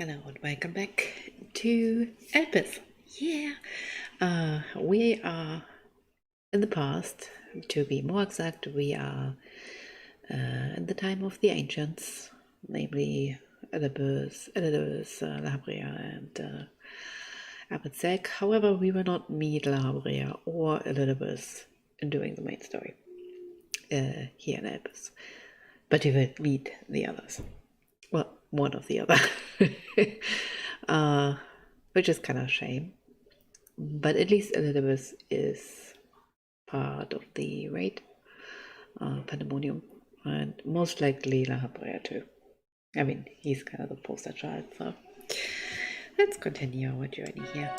Hello and welcome back to Elpis. Yeah, we are in the past. To be more exact, we are in the time of the ancients, namely Elpis, Labria, and Abitzek. However, we will not meet Labria or Elpis during the main story here in Elpis, but we will meet the others. Well, one of the other. Which is kind of a shame. But at least Elizabeth is part of the raid, Pandemonium, and most likely La Habrea too. I mean, he's kind of the poster child, so let's continue our journey here.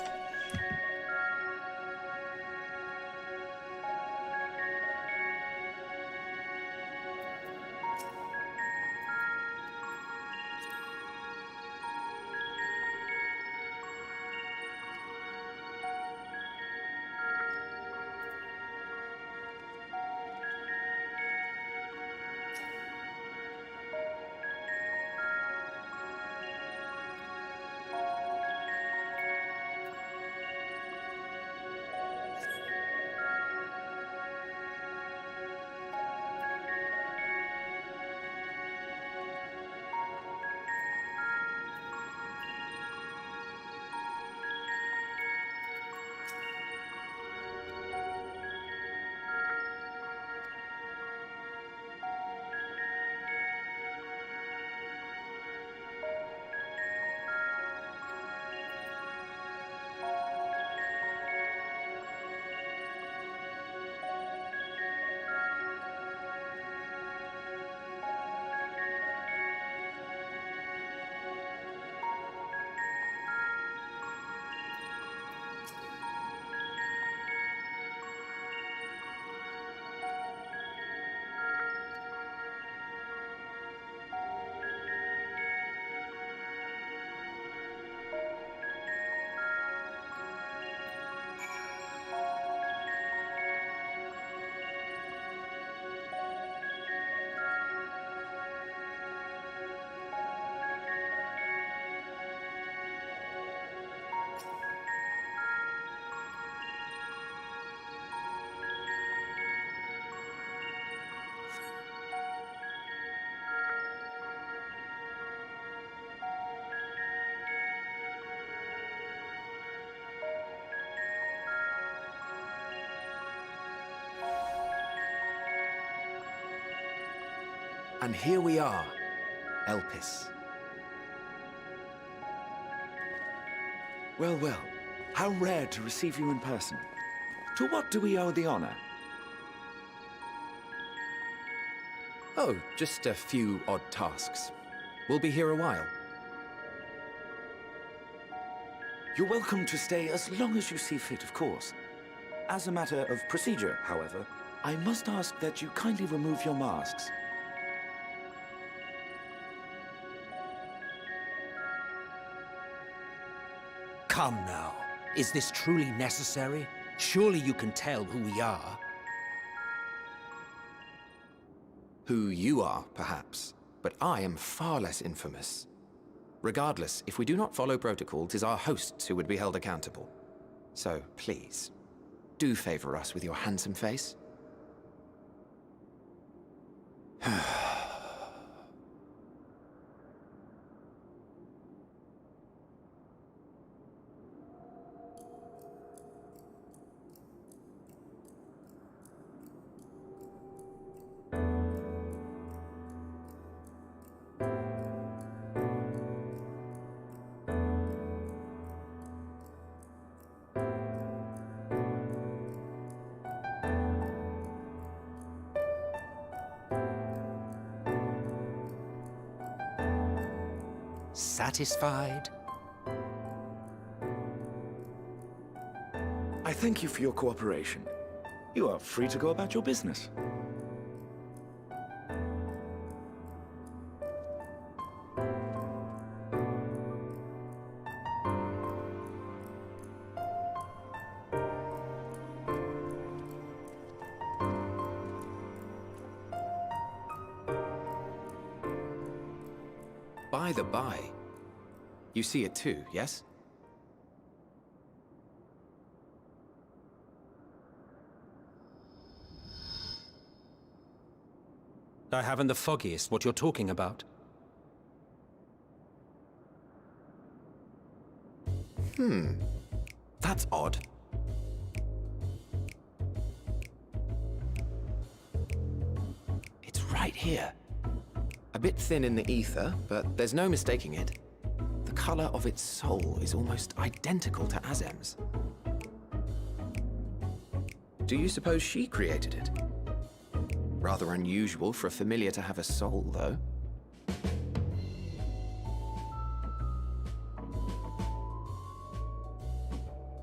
And here we are, Elpis. Well, well, how rare to receive you in person. To what do we owe the honor? Oh, just a few odd tasks. We'll be here a while. You're welcome to stay as long as you see fit, of course. As a matter of procedure, however, I must ask that you kindly remove your masks. Come now. Is this truly necessary? Surely you can tell who we are. Who you are, perhaps, but I am far less infamous. Regardless, if we do not follow protocol, 'tis our hosts who would be held accountable. So, please, do favor us with your handsome face. Satisfied? I thank you for your cooperation. You are free to go about your business. By the by, You see it too, yes? I haven't the foggiest what you're talking about. That's odd. It's right here. A bit thin in the ether, but there's no mistaking it. The color of its soul is almost identical to Azem's. Do you suppose she created it? Rather unusual for a familiar to have a soul, though.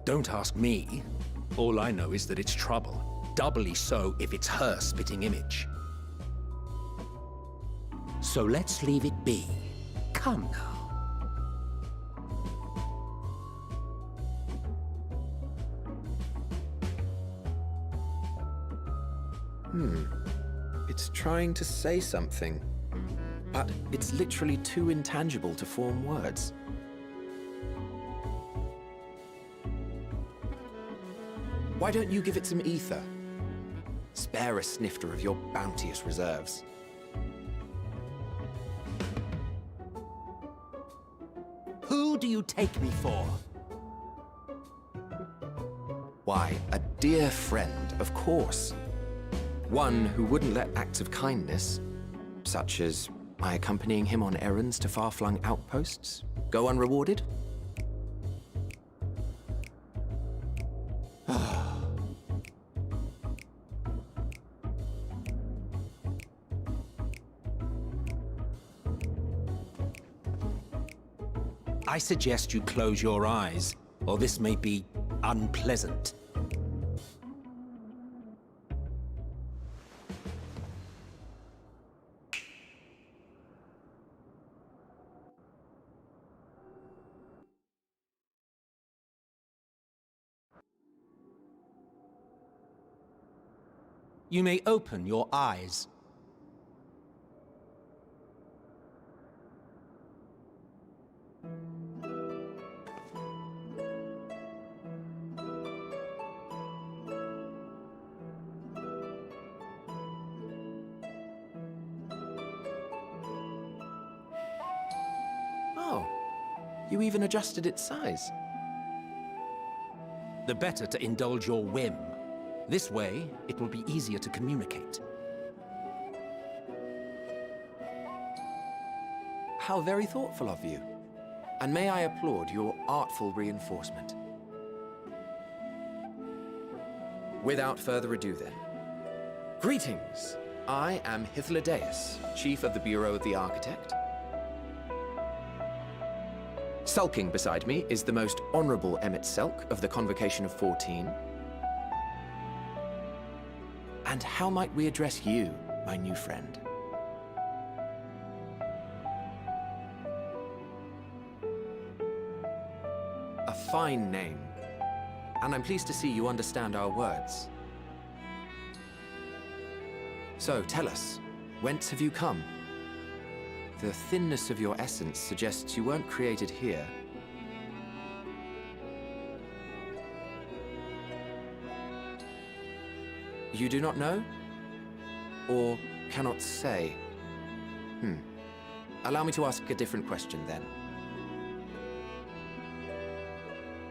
Don't ask me. All I know is that it's trouble. Doubly so if it's her spitting image. So let's leave it be. Come now. It's trying to say something, but it's literally too intangible to form words. Why don't you give it some ether? Spare a snifter of your bounteous reserves. Who do you take me for? Why, a dear friend, of course. One who wouldn't let acts of kindness, such as my accompanying him on errands to far-flung outposts, go unrewarded. I suggest you close your eyes, or this may be unpleasant. You may open your eyes. Oh, you even adjusted its size. The better to indulge your whim. This way, it will be easier to communicate. How very thoughtful of you. And may I applaud your artful reinforcement. Without further ado then. Greetings! I am Hythlodaeus, Chief of the Bureau of the Architect. Sulking beside me is the most honorable Emmet Selk of the Convocation of 14. And how might we address you, my new friend? A fine name. And I'm pleased to see you understand our words. So, tell us, whence have you come? The thinness of your essence suggests you weren't created here. You do not know? Or cannot say? Allow me to ask a different question then.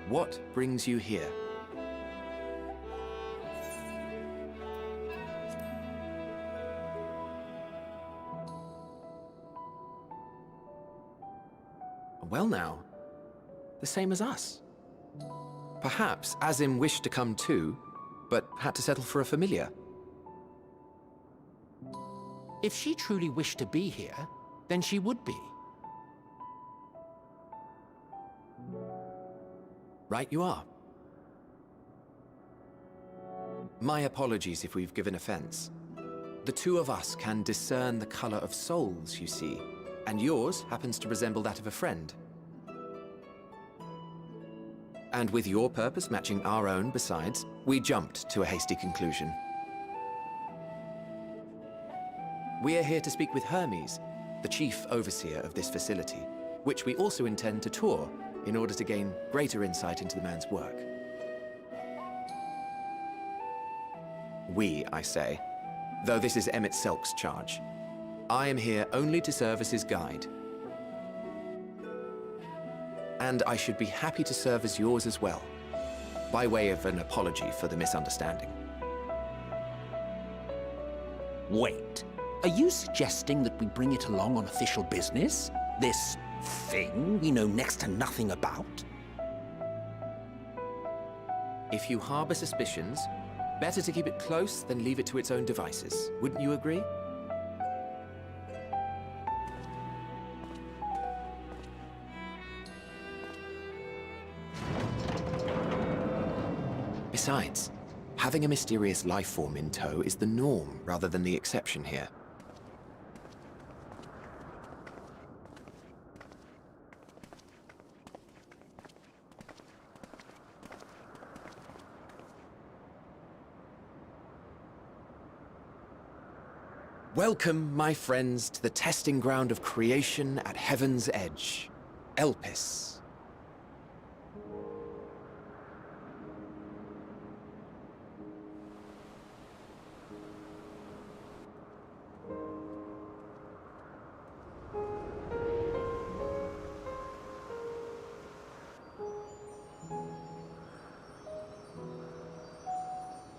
What brings you here? Well now, the same as us. Perhaps Azim wished to come too, but had to settle for a familiar. If she truly wished to be here, then she would be. Right you are. My apologies if we've given offense. The two of us can discern the color of souls, you see, and yours happens to resemble that of a friend. And with your purpose matching our own besides, we jumped to a hasty conclusion. We are here to speak with Hermes, the chief overseer of this facility. which we also intend to tour in order to gain greater insight into the man's work. We, I say, though this is Emmett Selk's charge. I am here only to serve as his guide. And I should be happy to serve as yours as well, by way of an apology for the misunderstanding. Wait, are you suggesting that we bring it along on official business? This thing we know next to nothing about? If you harbor suspicions, better to keep it close than leave it to its own devices. Wouldn't you agree? Besides, having a mysterious life form in tow is the norm rather than the exception here. Welcome, my friends, to the testing ground of creation at Heaven's Edge, Elpis.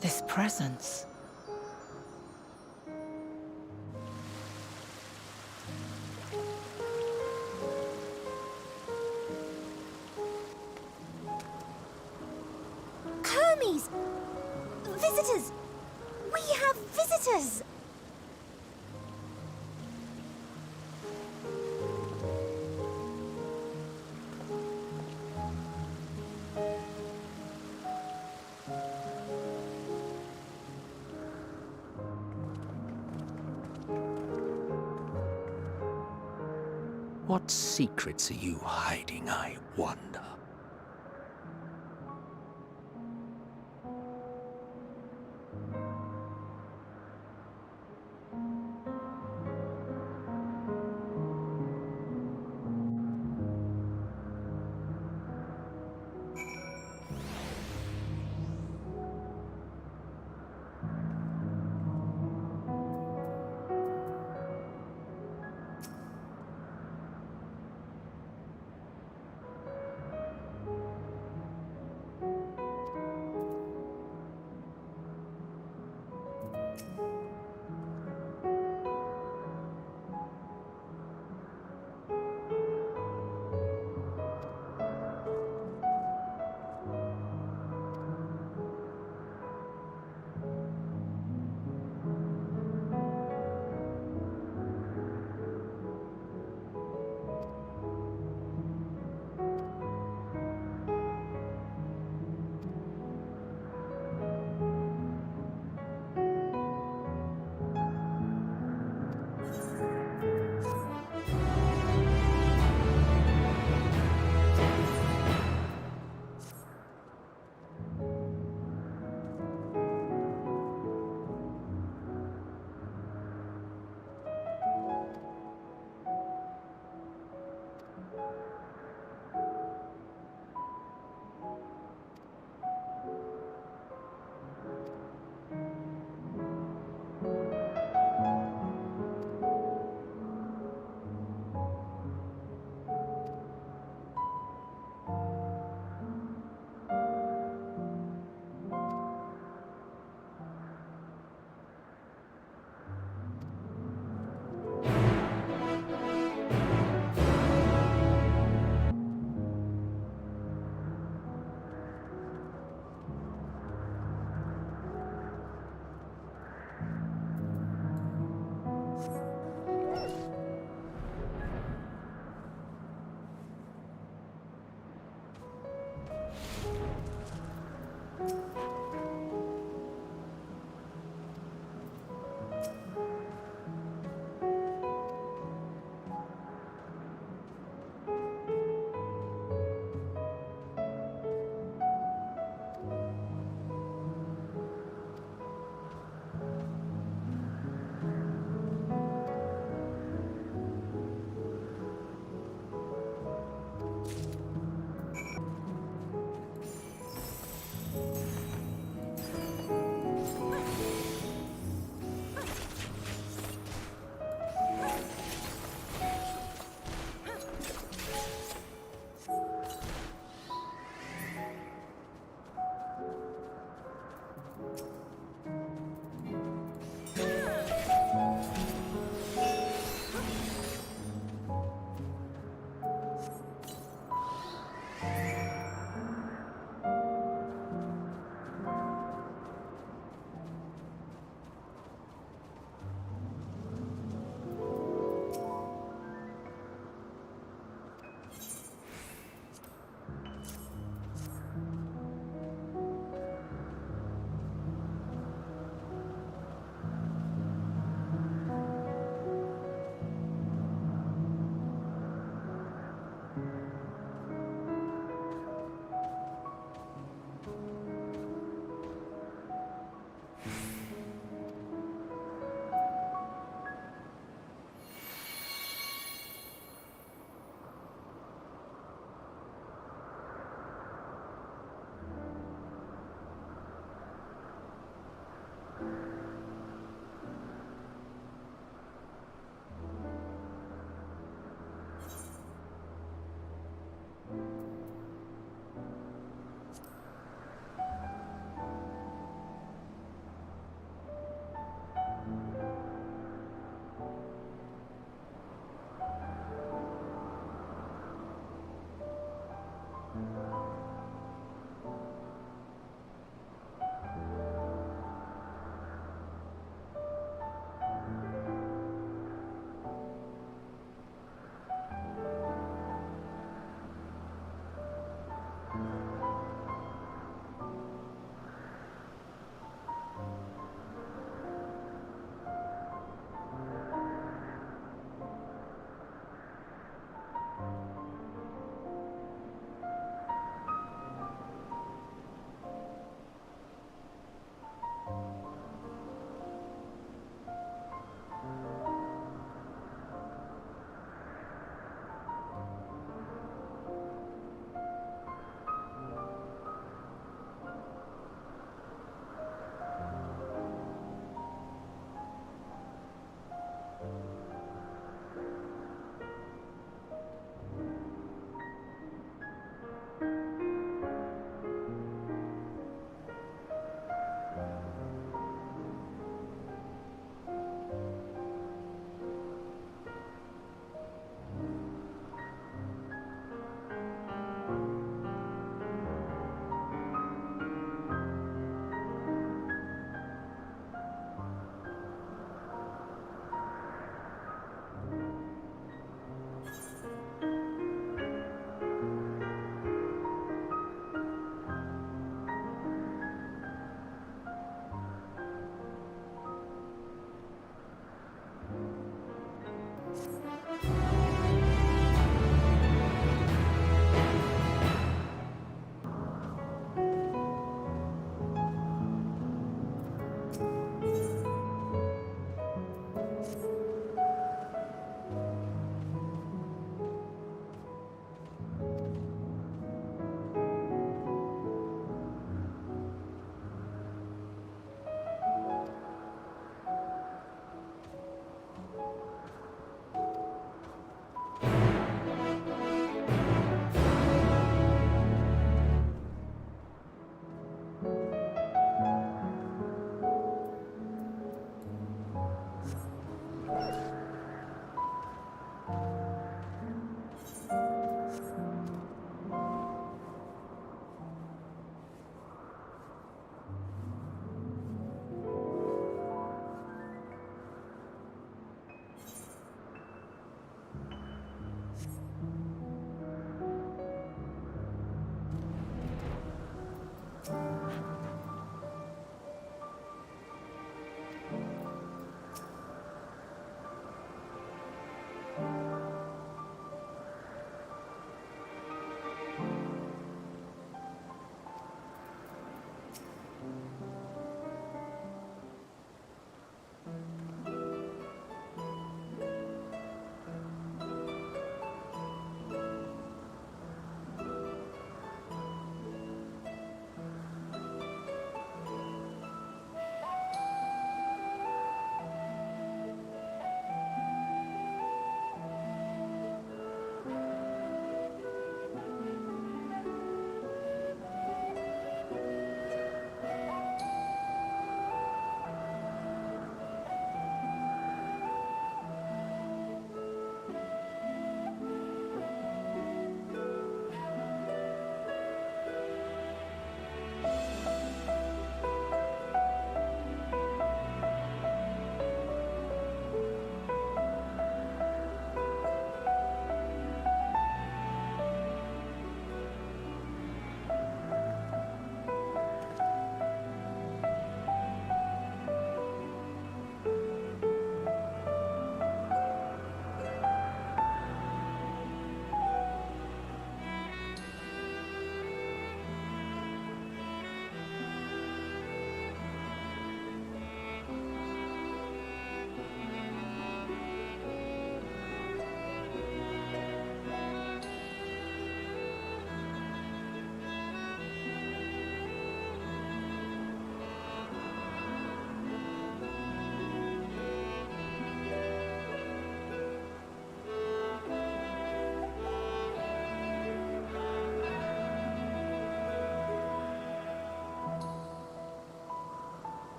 This presence. Hermes! Visitors! We have visitors! What secrets are you hiding, I wonder?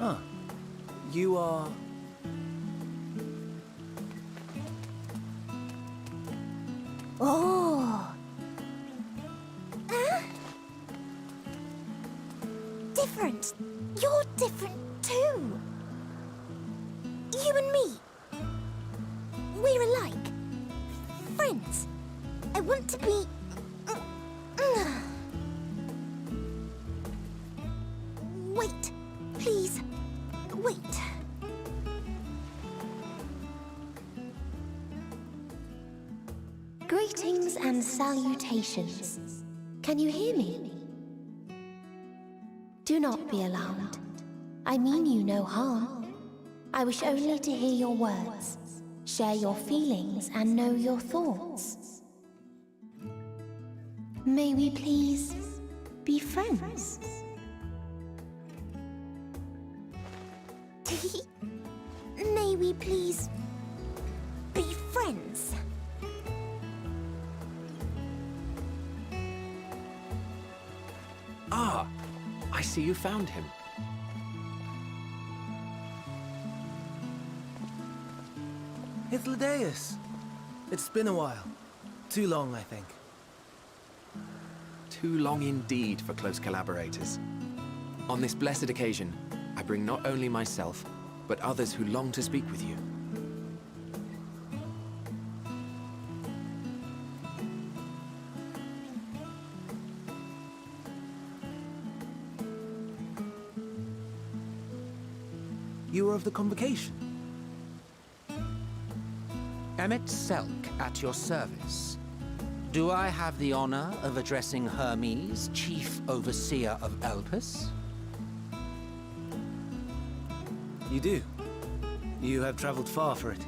Ah, you are... Oh. Different. You're different too. You and me. We're alike. Friends. I want to be... Wait. Please. Wait. Greetings and salutations. Can you hear me? Do not be alarmed. I mean you no harm. I wish only to hear your words, share your feelings, and know your thoughts. May we please be friends? May we please be friends? Ah, I see you found him. It's Ladeus. It's been a while. Too long, I think. Too long indeed for close collaborators. On this blessed occasion, I bring not only myself, but others who long to speak with you. You were of the convocation. Emmet Selk at your service. Do I have the honor of addressing Hermes, Chief Overseer of Elpis? You do. You have traveled far for it.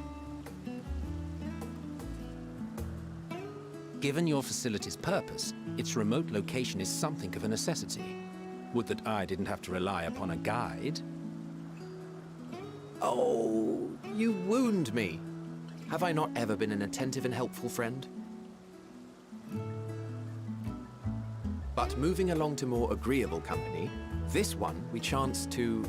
Given your facility's purpose, its remote location is something of a necessity. Would that I didn't have to rely upon a guide. Oh, you wound me. Have I not ever been an attentive and helpful friend? But moving along to more agreeable company, this one we chance to...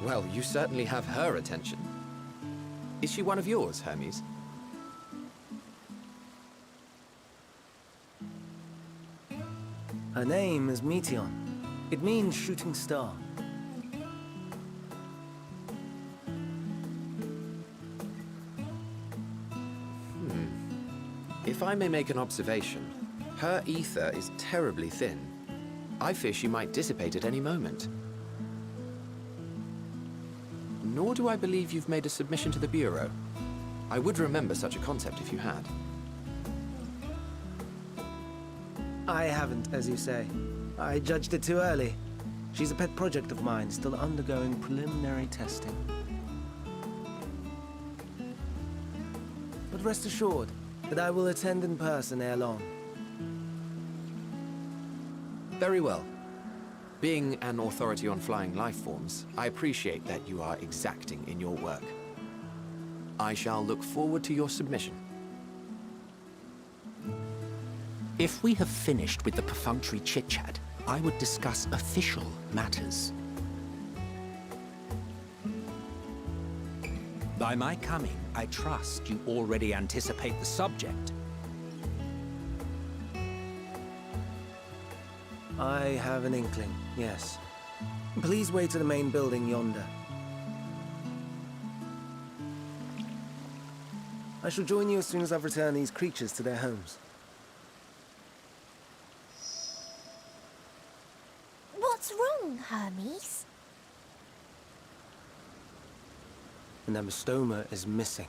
Well, you certainly have her attention. Is she one of yours, Hermes? Her name is Meteon. It means shooting star. If I may make an observation, her ether is terribly thin. I fear she might dissipate at any moment. Nor do I believe you've made a submission to the Bureau. I would remember such a concept if you had. I haven't, as you say. I judged it too early. She's a pet project of mine, still undergoing preliminary testing. But rest assured that I will attend in person ere long. Very well. Being an authority on flying life forms, I appreciate that you are exacting in your work. I shall look forward to your submission. If we have finished with the perfunctory chit-chat, I would discuss official matters. By my coming, I trust you already anticipate the subject. I have an inkling, yes. Please wait to the main building yonder. I shall join you as soon as I've returned these creatures to their homes. What's wrong, Hermes? An amostoma is missing.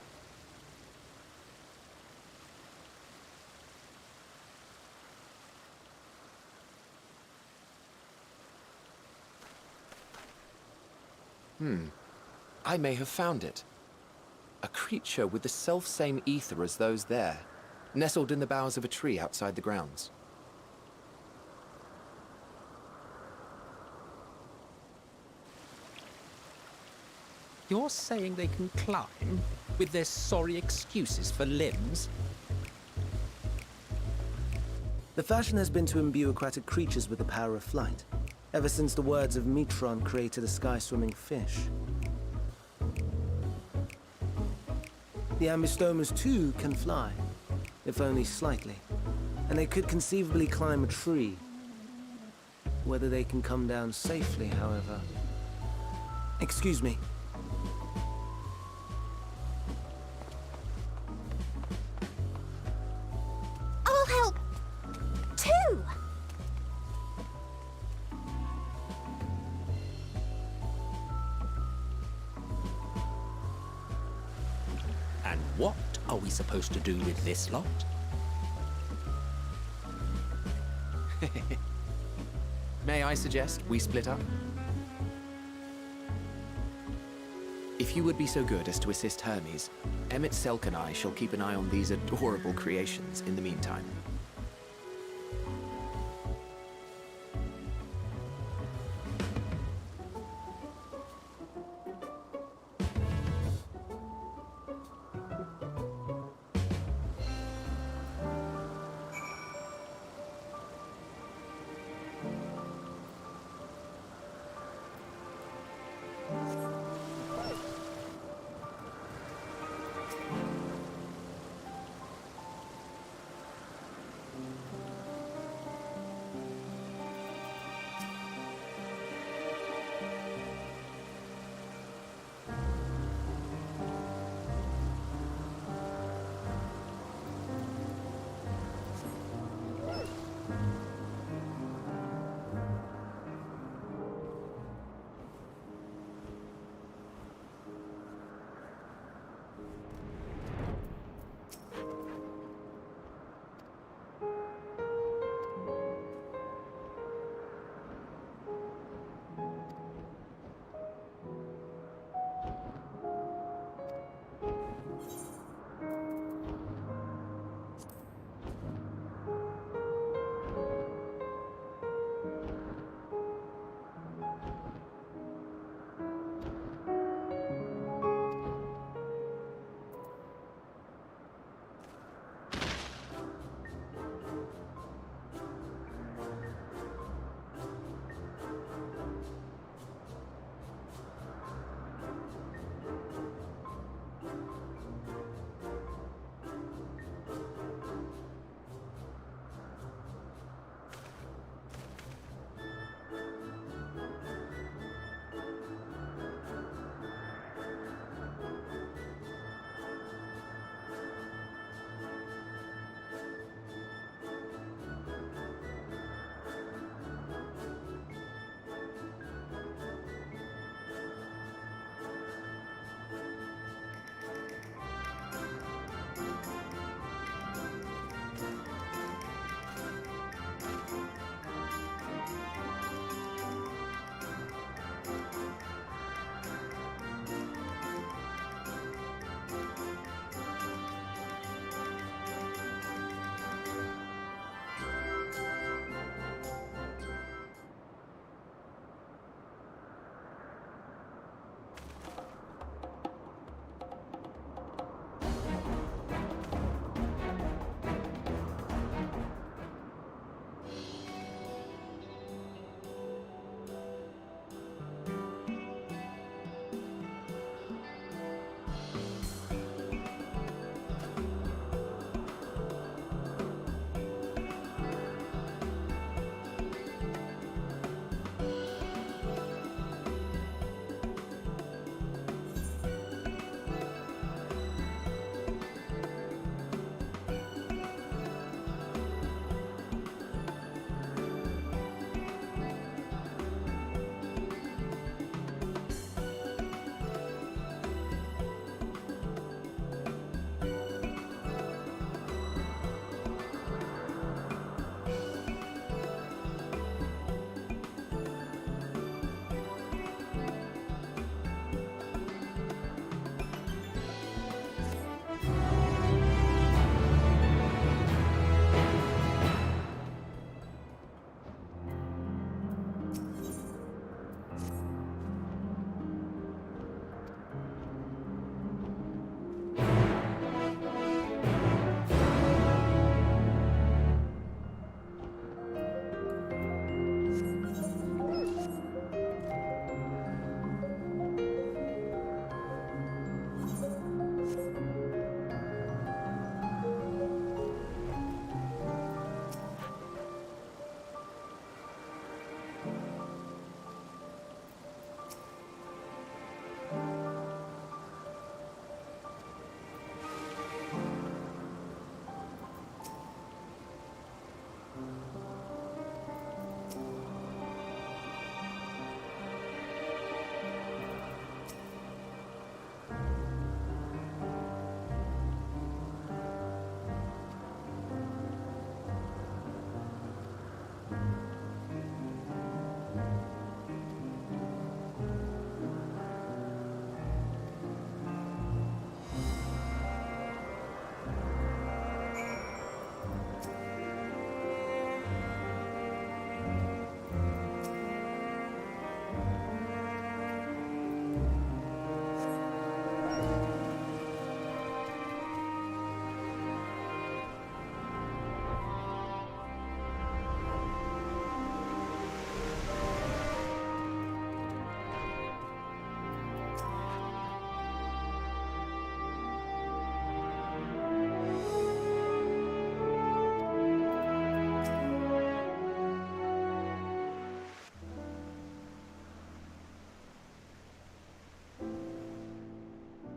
I may have found it. A creature with the self-same ether as those there, nestled in the boughs of a tree outside the grounds. You're saying they can climb with their sorry excuses for limbs? The fashion has been to imbue aquatic creatures with the power of flight, ever since the words of Metron created a sky-swimming fish. The Ambistomas too can fly, if only slightly, and they could conceivably climb a tree. Whether they can come down safely, however... Excuse me. I'll help, too! And what are we supposed to do with this lot? May I suggest we split up? If you would be so good as to assist Hermes, Emmett Selk and I shall keep an eye on these adorable creations in the meantime.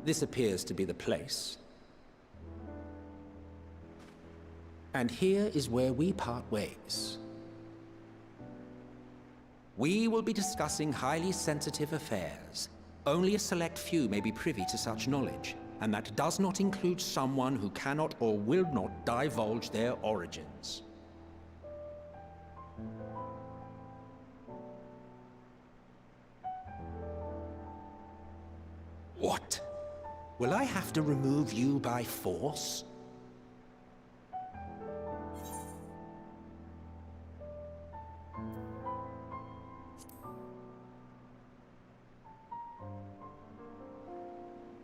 this appears to be the place. And here is where we part ways. We will be discussing highly sensitive affairs. Only a select few may be privy to such knowledge, and that does not include someone who cannot or will not divulge their origins. What? Will I have to remove you by force?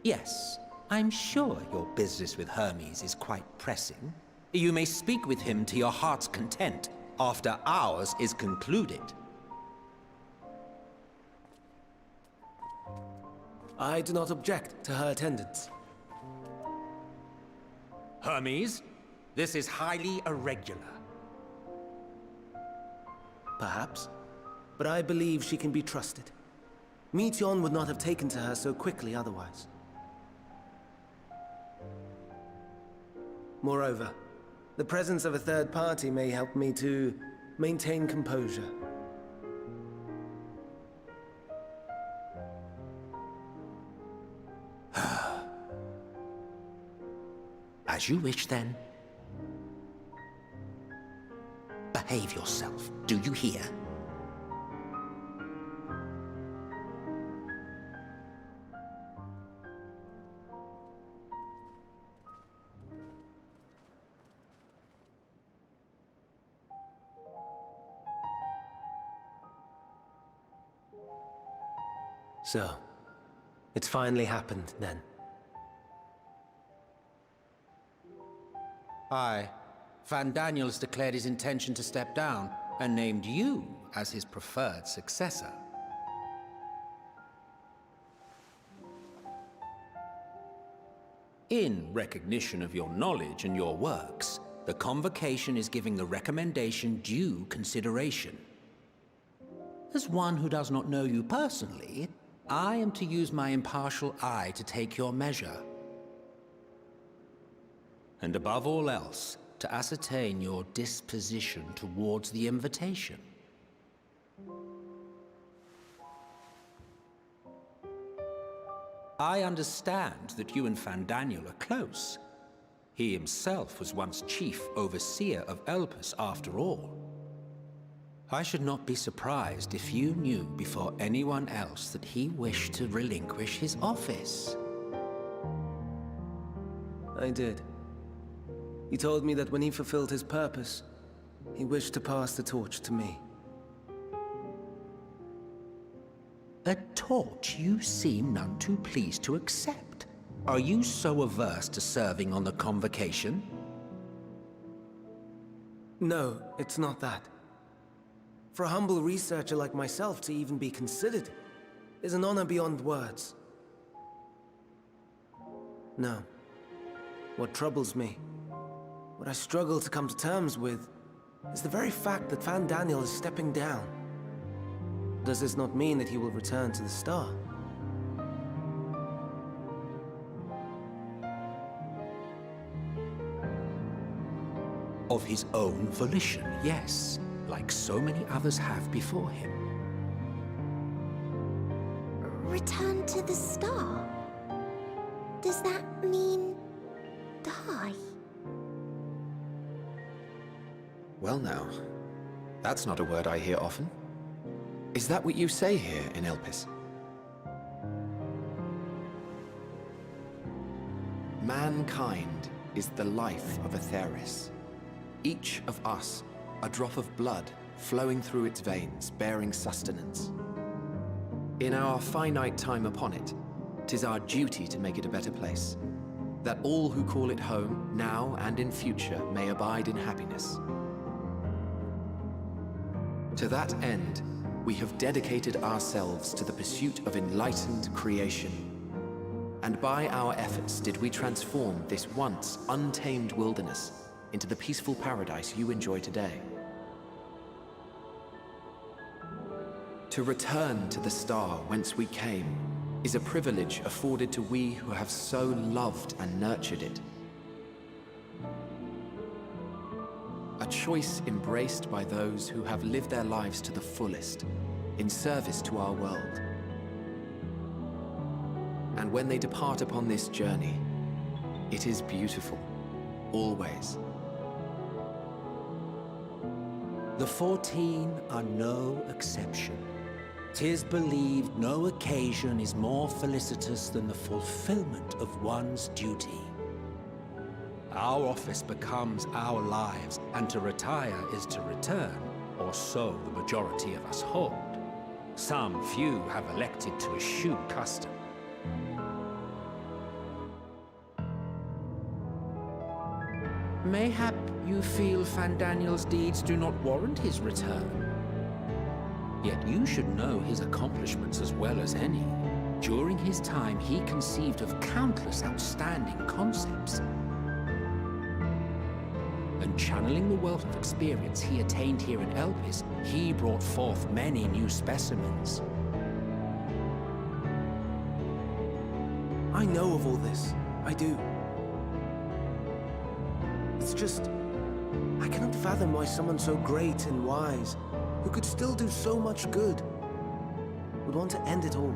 Yes, I'm sure your business with Hermes is quite pressing. You may speak with him to your heart's content after ours is concluded. I do not object to her attendance. Hermes, this is highly irregular. Perhaps. But I believe she can be trusted. Meteion would not have taken to her so quickly otherwise. Moreover, the presence of a third party may help me to maintain composure. As you wish, then. Behave yourself, do you hear? So, it's finally happened, then. Aye. Van Daniels declared his intention to step down, and named you as his preferred successor. In recognition of your knowledge and your works, the Convocation is giving the recommendation due consideration. As one who does not know you personally, I am to use my impartial eye to take your measure. And above all else, to ascertain your disposition towards the invitation. I understand that you and Van Daniel are close. He himself was once chief overseer of Elpis, after all. I should not be surprised if you knew before anyone else that he wished to relinquish his office. I did. He told me that when he fulfilled his purpose, he wished to pass the torch to me. A torch you seem none too pleased to accept. Are you so averse to serving on the Convocation? No, it's not that. For a humble researcher like myself to even be considered is an honor beyond words. No. What troubles me, what I struggle to come to terms with, is the very fact that Van Daniel is stepping down. Does this not mean that he will return to the Star? Of his own volition, yes, like so many others have before him. Return to the Star? Does that mean die? Well now, that's not a word I hear often. Is that what you say here in Elpis? Mankind is the life of Atheris. Each of us, a drop of blood flowing through its veins, bearing sustenance. In our finite time upon it, 'tis our duty to make it a better place, that all who call it home, now and in future, may abide in happiness. To that end, we have dedicated ourselves to the pursuit of enlightened creation. And by our efforts did we transform this once untamed wilderness into the peaceful paradise you enjoy today. To return to the star whence we came is a privilege afforded to we who have so loved and nurtured it. A choice embraced by those who have lived their lives to the fullest, in service to our world. And when they depart upon this journey, it is beautiful, always. The 14 are no exception. 'Tis believed no occasion is more felicitous than the fulfillment of one's duty. Our office becomes our lives, and to retire is to return, or so the majority of us hold. Some few have elected to eschew custom. Mayhap you feel Fandaniel's deeds do not warrant his return. Yet you should know his accomplishments as well as any. During his time, he conceived of countless outstanding concepts. And channeling the wealth of experience he attained here in Elpis, he brought forth many new specimens. I know of all this. I do. It's just, I cannot fathom why someone so great and wise, who could still do so much good, would want to end it all.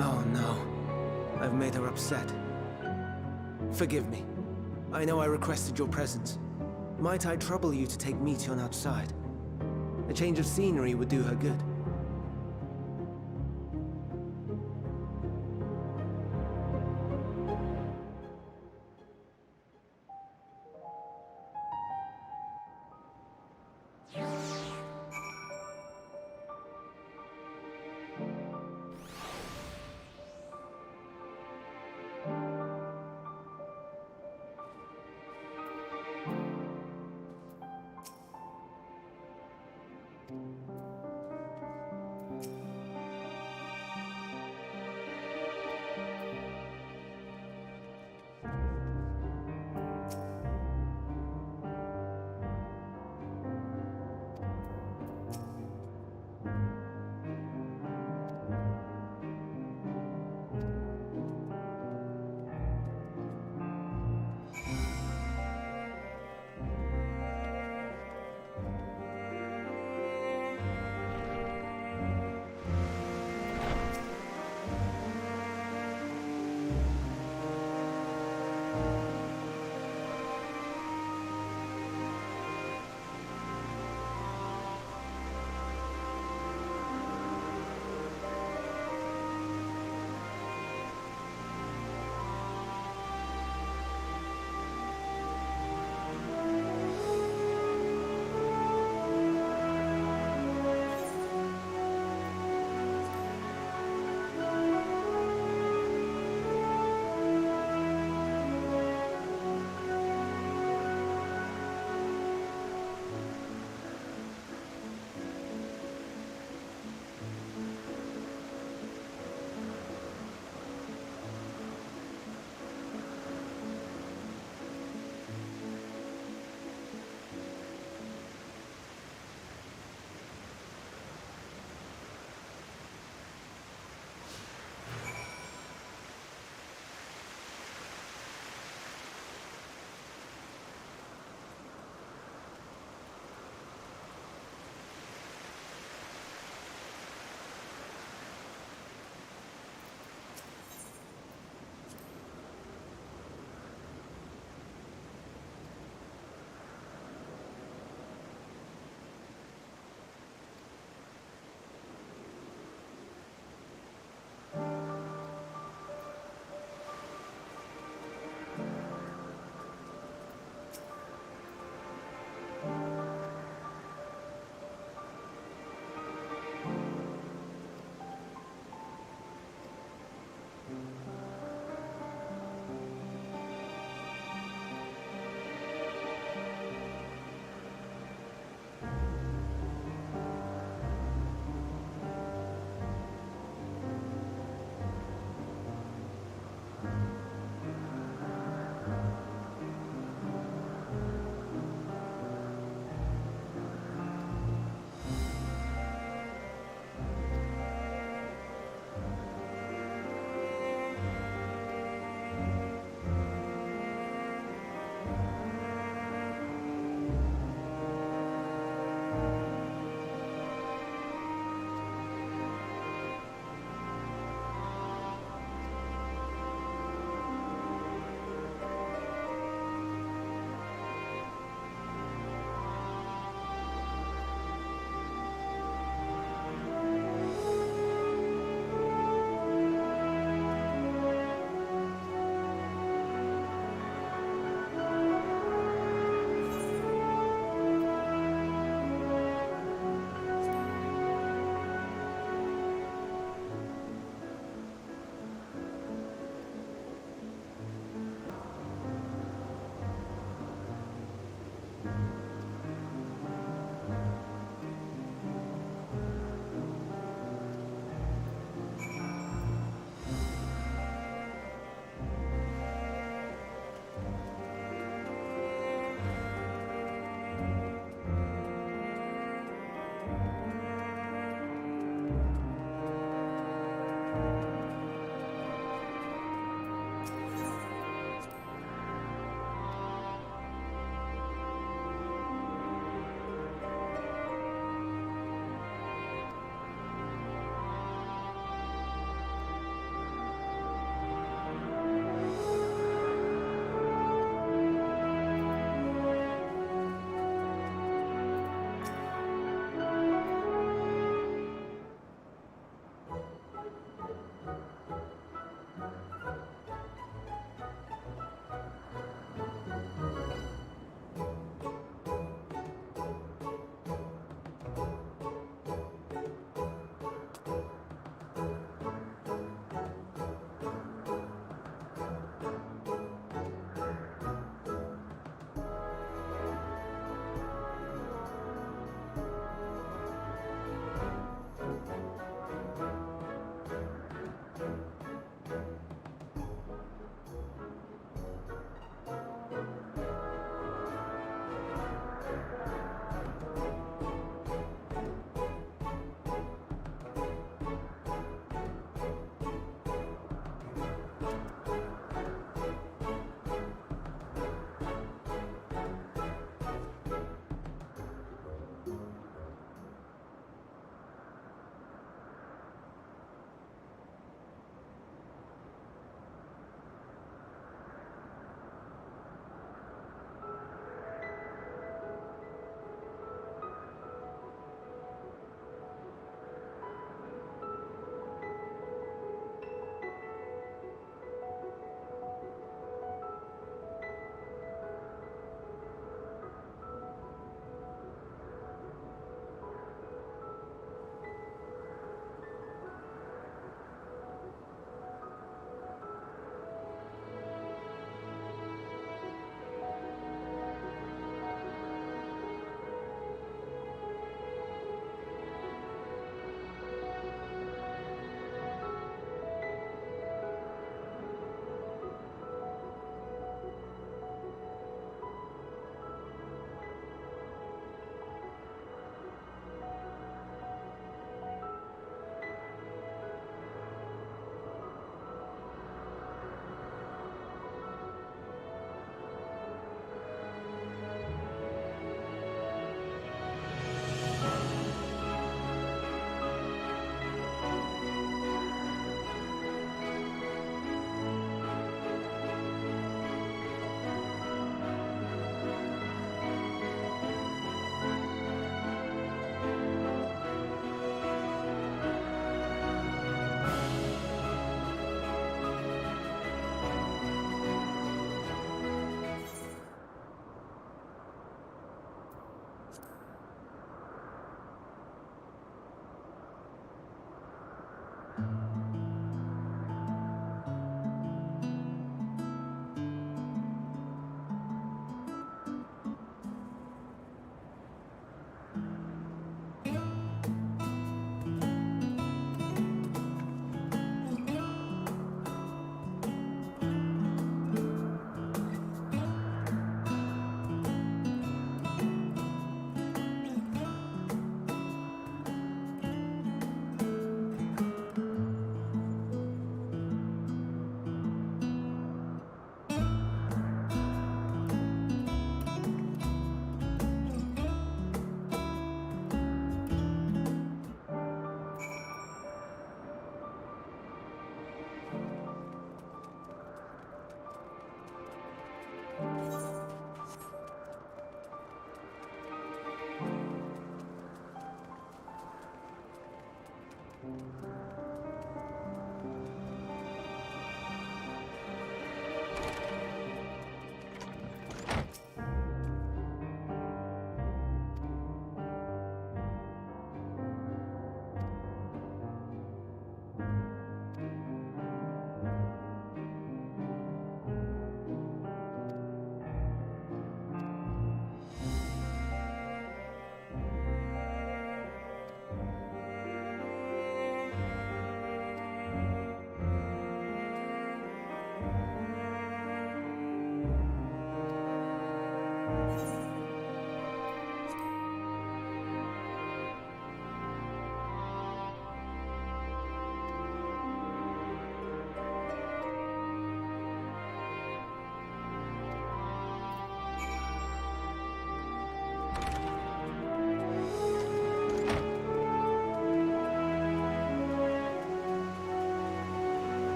Oh no, I've made her upset. Forgive me. I know I requested your presence. Might I trouble you to take Meteon outside? A change of scenery would do her good.